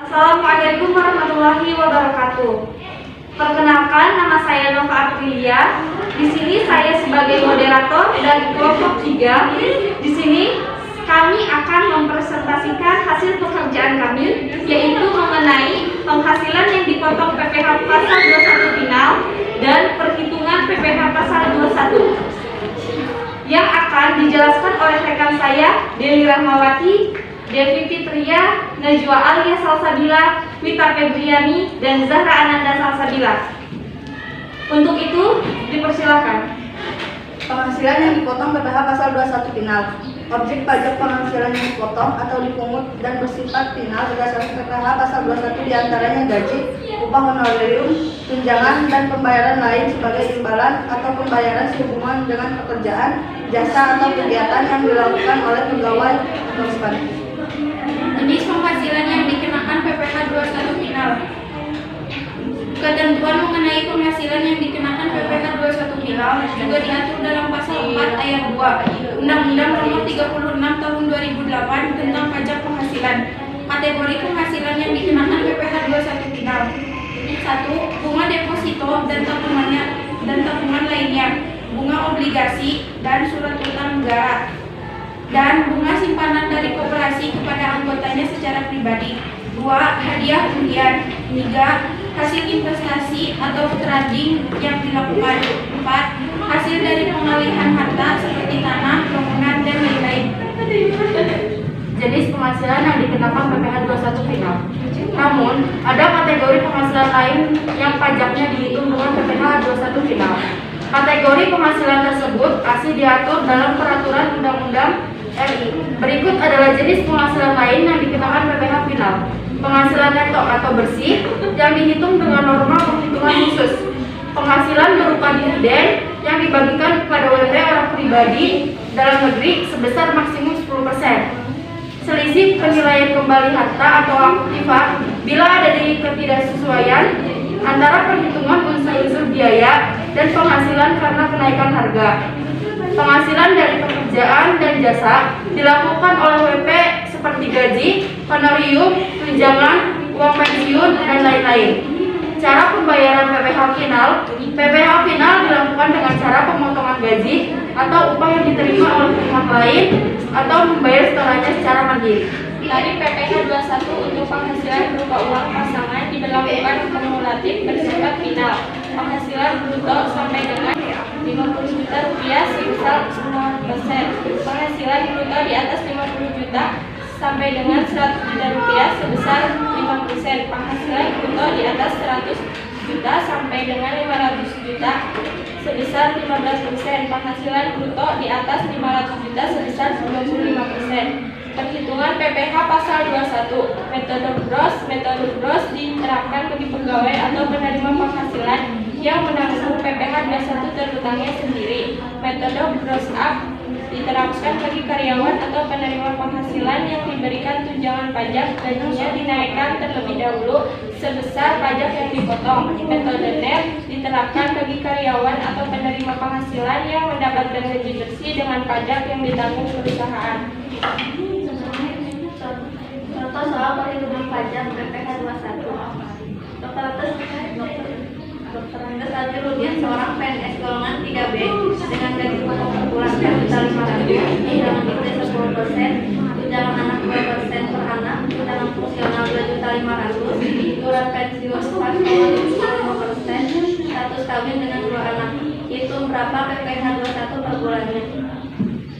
Assalamualaikum warahmatullahi wabarakatuh. Perkenalkan, nama saya Nova Aprilia. Di sini saya sebagai moderator dari kelompok 3. Di sini kami akan mempresentasikan hasil pekerjaan kami, yaitu mengenai penghasilan yang dipotong PPh pasal 21 final dan perhitungan PPh pasal 21 yang akan dijelaskan oleh rekan saya Dewi Rahmawati, Devi Fitria, Najwa Alia Salsabila, Wita Febriani, dan Zahra Ananda Salsabila. Untuk itu, dipersilakan. Penghasilan yang dipotong PPh pasal 21 final. Objek pajak penghasilan yang dipotong atau dipungut dan bersifat final berdasarkan PPh pasal 21 diantaranya gaji, upah honorarium, tunjangan, dan pembayaran lain sebagai imbalan atau pembayaran sehubungan dengan pekerjaan, jasa, atau kegiatan yang dilakukan oleh pegawai atau sebaliknya. Jenis penghasilan yang dikenakan PPh 21 final. Ketentuan mengenai penghasilan yang dikenakan PPh 21 final juga diatur dalam pasal 4 ayat 2 Undang-Undang Nomor 36 Tahun 2008 tentang pajak penghasilan. Kategori penghasilan yang dikenakan PPh 21 final. 1. Bunga deposito dan tabungan lainnya, bunga obligasi dan surat utang negara, dan bunga simpanan dari koperasi kepada anggotanya secara pribadi. 2. Hadiah undian. 3. Hasil investasi atau trading yang dilakukan. 4. Hasil dari pengalihan harta seperti tanah, bangunan, dan lain-lain. Jenis penghasilan yang dikenakan PPh 21 final. Namun, ada kategori penghasilan lain yang pajaknya dihitung dengan PPh 21 final. Kategori penghasilan tersebut masih diatur dalam Peraturan Undang-Undang RI. Berikut adalah jenis penghasilan lain yang dikenakan PPh final. Penghasilan neto atau bersih yang dihitung dengan norma perhitungan khusus. Penghasilan berupa dividen yang dibagikan kepada WP orang pribadi dalam negeri sebesar maksimum 10%. Selisih penilaian kembali harta atau aktiva bila ada ketidaksesuaian antara perhitungan unsur-unsur biaya dan penghasilan karena kenaikan harga. Penghasilan dari pekerjaan dan jasa dilakukan oleh WP seperti gaji, honorium, tunjangan, uang pensiun, dan lain-lain. Cara pembayaran PPh final. PPh final dilakukan dengan cara pemotongan gaji atau upah yang diterima oleh pihak lain atau membayar setelahnya secara mandiri. Tarif PPh 21 untuk penghasilan berupa uang pasangan diberlakukan kumulatif bersifat final. Penghasilan bruto sampai dengan 50 juta rupiah sebesar 10%. Penghasilan bruto di atas 50 juta sampai dengan 100 juta rupiah sebesar 5%. Penghasilan bruto di atas 100 juta sampai dengan 500 juta sebesar 15%. Penghasilan bruto di atas 500 juta sebesar 25%. Perhitungan PPh pasal 21. Metode gross diterapkan bagi pegawai atau penerima penghasilan yang menanggung PPh 21 terutangnya sendiri. Metode gross up diterapkan bagi karyawan atau penerima penghasilan yang diberikan tunjangan pajak, gajinya dinaikkan terlebih dahulu sebesar pajak yang dipotong. Metode net diterapkan bagi karyawan atau penerima penghasilan yang mendapatkan gaji bersih dengan pajak yang ditanggung perusahaan. Contoh soal perhitungan pajak PPh 21. Dr. Andes Aziruddin, seorang PNS golongan 3B dengan gaji pokok per bulan 2.500.000, tunjangan istri 10%, tunjangan anak 2% per anak, tunjangan fungsional 2.500.000, iuran pensiun 4,75%, status kawin dengan 2 anak. Hitung berapa PPh 21 per bulannya.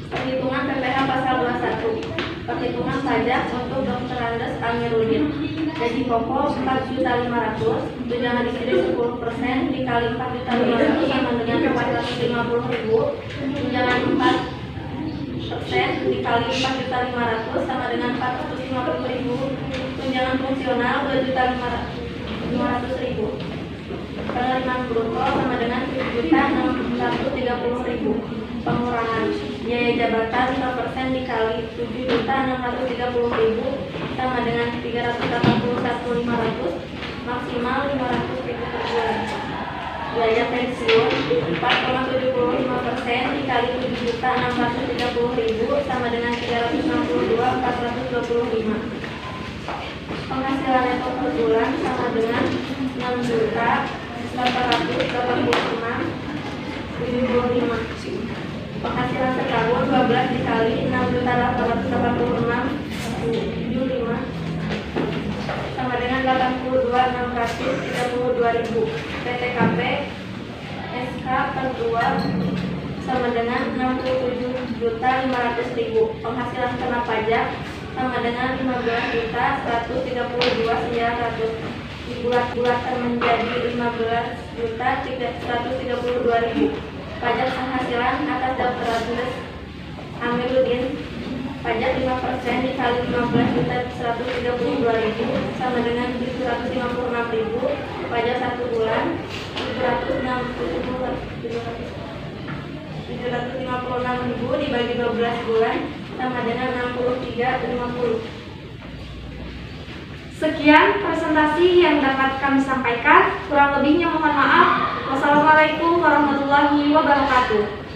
Perhitungan PPh pasal 21. Perhitungan pajak untuk Dr. Andes Amiruddin. Gaji pokok 4.500.000, tunjangan istri 10% dikali 4.500.000 sama dengan 450.000, tunjangan 4% dikali 4.500.000 sama dengan 450.000, tunjangan fungsional 2.500.000, penerimaan bruto sama dengan 7.630.000. Pengurangan biaya jabatan 5% dikali 7.630.000 sama dengan 381.500, maksimal 500.000 per bulan. Biaya pensiun 4,75% dikali 7.630.000 sama dengan 362.425. Penghasilan per bulan sama dengan 6.886.075. Penghasilan setahun 12 dikali 6.886.075 sama dengan 82.632.000. PTKP SK per 2 sama dengan 67.500.000. Penghasilan kena pajak sama dengan 15.132.900. Bulat menjadi 15.132.000. Pajak penghasilan atas daftar Amiruddin, pajak 5% dikali 15.132.000 sama dengan 756.000. Pajak 1 bulan 756.000 dibagi 12 bulan sama dengan 63.50. Sekian presentasi yang dapat kami sampaikan. Kurang lebihnya mohon maaf. Wassalamualaikum warahmatullahi wabarakatuh.